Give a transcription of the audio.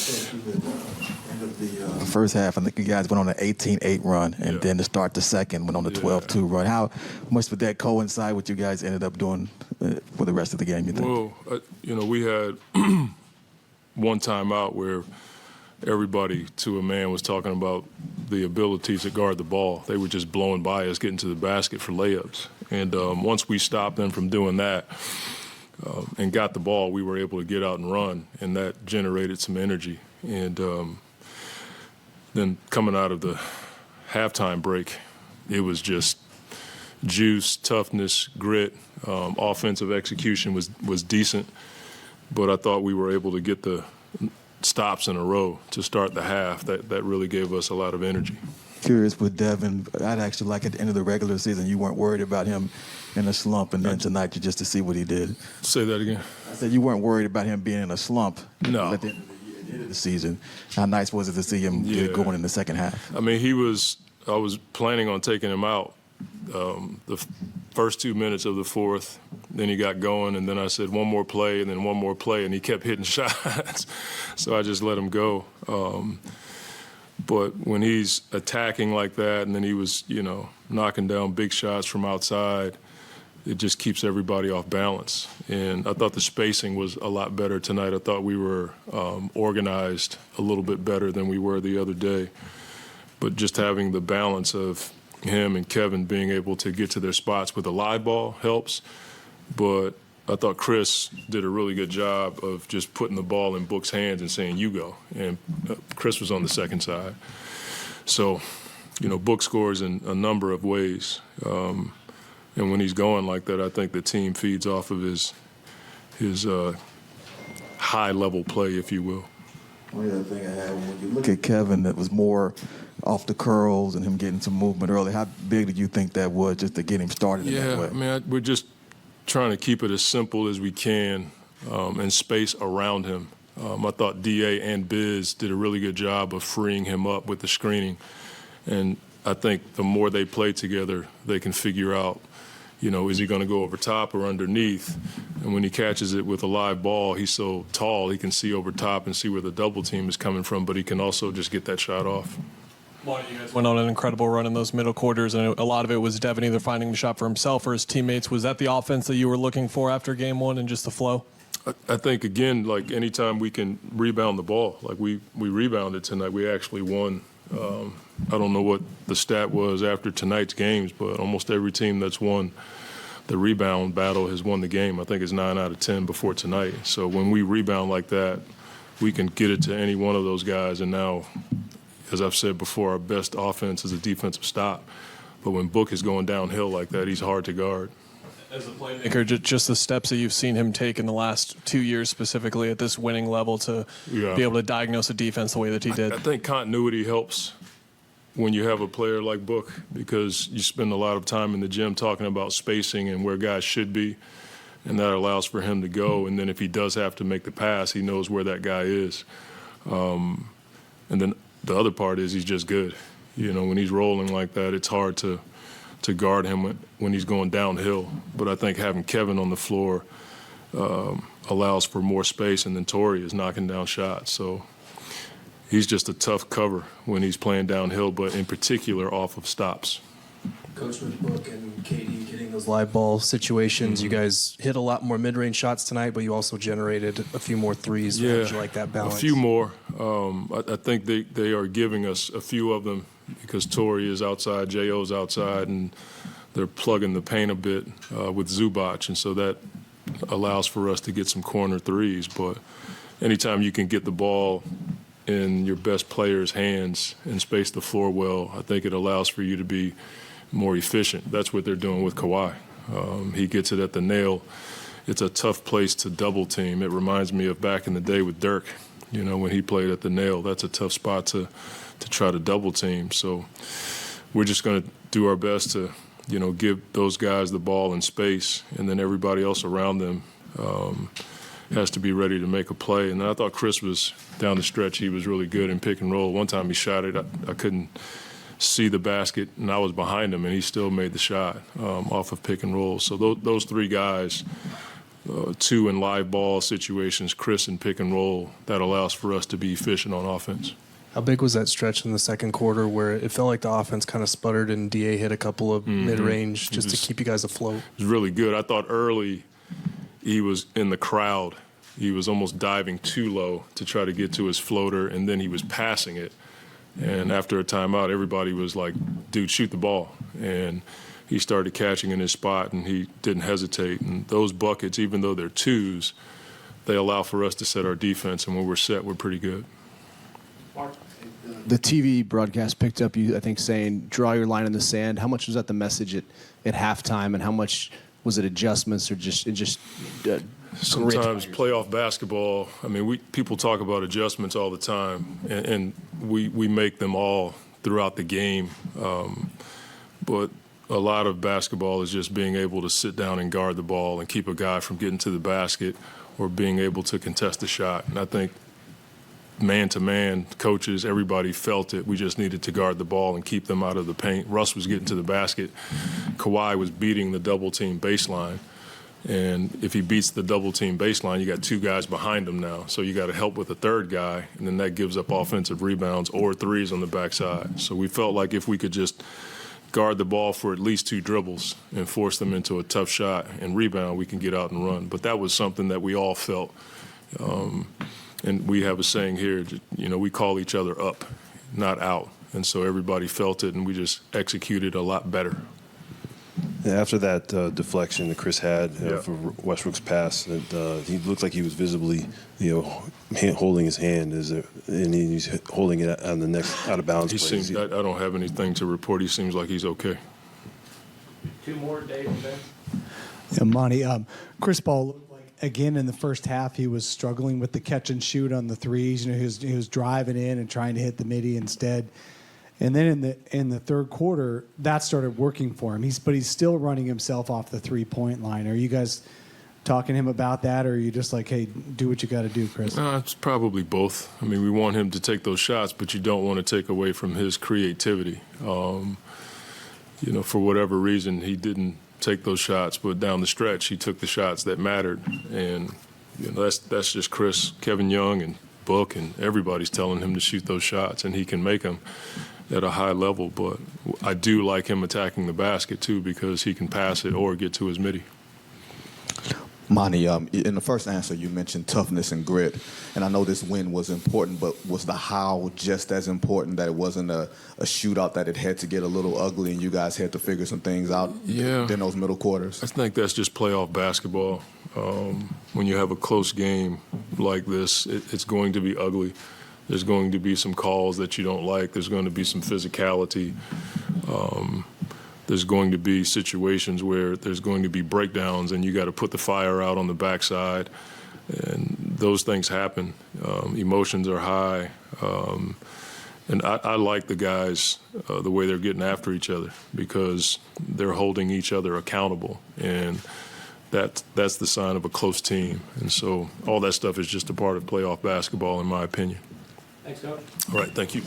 End of the first half, I think you guys went on an 18-8 run, and then to start the second, went on the 12-2 run. How much would that coincide with you guys ended up doing for the rest of the game, you think? Well, we had one timeout where everybody to a man was talking about the ability to guard the ball. They were just blowing by us, getting to the basket for layups. And once we stopped them from doing that and got the ball, we were able to get out and run, and that generated some energy. And then coming out of the halftime break, it was just juice, toughness, grit. Offensive execution was decent, but I thought we were able to get the stops in a row to start the half. That really gave us a lot of energy. Curious with Devin, I'd actually like at the end of the regular season, you weren't worried about him in a slump, and then tonight just to see what he did. Say that again. I said you weren't worried about him being in a slump. No. At the end of the season. How nice was it to see him get going in the second half? I mean, I was planning on taking him out the first 2 minutes of the fourth. Then he got going, and then I said one more play, and then one more play, and he kept hitting shots. So I just let him go. But when he's attacking like that, and then he was, knocking down big shots from outside, it just keeps everybody off balance. And I thought the spacing was a lot better tonight. I thought we were organized a little bit better than we were the other day. But just having the balance of him and Kevin being able to get to their spots with a live ball helps. But I thought Chris did a really good job of just putting the ball in Book's hands and saying, you go. And Chris was on the second side. So, Book scores in a number of ways. And when he's going like that, I think the team feeds off of his high-level play, if you will. One other thing I had, when you look at Kevin, that was more off the curls and him getting some movement early. How big did you think that was just to get him started in that way? I mean, we're just trying to keep it as simple as we can and space around him. I thought D.A. and Biz did a really good job of freeing him up with the screening. And I think the more they play together, they can figure out, is he going to go over top or underneath? And when he catches it with a live ball, he's so tall, he can see over top and see where the double team is coming from, but he can also just get that shot off. Monty, you guys went on an incredible run in those middle quarters, and a lot of it was Devin either finding the shot for himself or his teammates. Was that the offense that you were looking for after game one and just the flow? I think, again, like anytime we can rebound the ball, like we rebounded tonight, we actually won. I don't know what the stat was after tonight's games, but almost every team that's won the rebound battle has won the game. I think it's 9 out of 10 before tonight. So when we rebound like that, we can get it to any one of those guys. And now, as I've said before, our best offense is a defensive stop. But when Book is going downhill like that, he's hard to guard. As a playmaker, just the steps that you've seen him take in the last 2 years specifically at this winning level to be able to diagnose a defense the way that he did. I think continuity helps when you have a player like Book, because you spend a lot of time in the gym talking about spacing and where guys should be, and that allows for him to go. And then if he does have to make the pass, he knows where that guy is. And then the other part is he's just good. When he's rolling like that, it's hard to guard him when he's going downhill. But I think having Kevin on the floor allows for more space, and then Torrey is knocking down shots. So he's just a tough cover when he's playing downhill, but in particular off of stops. Coach, with Book and KD getting those live ball situations, you guys hit a lot more mid-range shots tonight, but you also generated a few more threes. How did you like that balance? A few more. I think they are giving us a few of them because Torrey is outside, J.O.'s outside, and they're plugging the paint a bit with Zubac, and so that allows for us to get some corner threes. But anytime you can get the ball in your best player's hands and space the floor well, I think it allows for you to be more efficient. That's what they're doing with Kawhi. He gets it at the nail. It's a tough place to double team. It reminds me of back in the day with Dirk, when he played at the nail. That's a tough spot to try to double team. So we're just going to do our best to, give those guys the ball in space, and then everybody else around them has to be ready to make a play. And I thought Chris was, down the stretch, he was really good in pick and roll. One time he shot it, I couldn't see the basket, and I was behind him, and he still made the shot off of pick and roll. So those three guys two in live ball situations, Chris in pick and roll, that allows for us to be efficient on offense. How big was that stretch in the second quarter where it felt like the offense kind of sputtered and DA hit a couple of mid-range just to keep you guys afloat? It was really good. I thought early he was in the crowd. He was almost diving too low to try to get to his floater, and then he was passing it. And after a timeout, everybody was like, dude, shoot the ball. And he started catching in his spot, and he didn't hesitate. And those buckets, even though they're twos, they allow for us to set our defense, and when we're set, we're pretty good. The TV broadcast picked up you, I think, saying, draw your line in the sand. How much was that the message at halftime, and how much was it adjustments or just Sometimes playoff basketball, I mean, people talk about adjustments all the time, and we make them all throughout the game. But a lot of basketball is just being able to sit down and guard the ball and keep a guy from getting to the basket or being able to contest the shot. And I think man-to-man, coaches, everybody felt it. We just needed to guard the ball and keep them out of the paint. Russ was getting to the basket. Kawhi was beating the double-team baseline. And if he beats the double-team baseline, you got two guys behind him now. So you got to help with a third guy, and then that gives up offensive rebounds or threes on the backside. So we felt like if we could just guard the ball for at least two dribbles and force them into a tough shot and rebound, we can get out and run. But that was something that we all felt. And we have a saying here, you know, we call each other up, not out. And so everybody felt it, and we just executed a lot better. Yeah, after that deflection that Chris had for Westbrook's pass, he looked like he was visibly, holding his hand, and he's holding it on the next out of bounds play. I don't have anything to report. He seems like he's okay. Two more, Dave and Ben. Yeah, Monty, Chris Paul looked like, again, in the first half, he was struggling with the catch and shoot on the threes. You know, he was driving in and trying to hit the midi instead. And then in the third quarter, that started working for him. But he's still running himself off the three-point line. Are you guys talking to him about that, or are you just like, hey, do what you got to do, Chris? It's probably both. I mean, we want him to take those shots, but you don't want to take away from his creativity. For whatever reason, he didn't take those shots, but down the stretch, he took the shots that mattered. And that's just Chris, Kevin Young, and Book, and everybody's telling him to shoot those shots, and he can make them at a high level. But I do like him attacking the basket, too, because he can pass it or get to his midi. Monty, in the first answer, you mentioned toughness and grit, and I know this win was important, but was the how just as important, that it wasn't a shootout, that it had to get a little ugly and you guys had to figure some things out in those middle quarters? I think that's just playoff basketball. When you have a close game like this, it's going to be ugly. There's going to be some calls that you don't like. There's going to be some physicality. There's going to be situations where there's going to be breakdowns and you got to put the fire out on the backside. And those things happen. Emotions are high. And I like the guys, the way they're getting after each other, because they're holding each other accountable. And that's the sign of a close team. And so all that stuff is just a part of playoff basketball, in my opinion. Thanks, Coach. All right, thank you.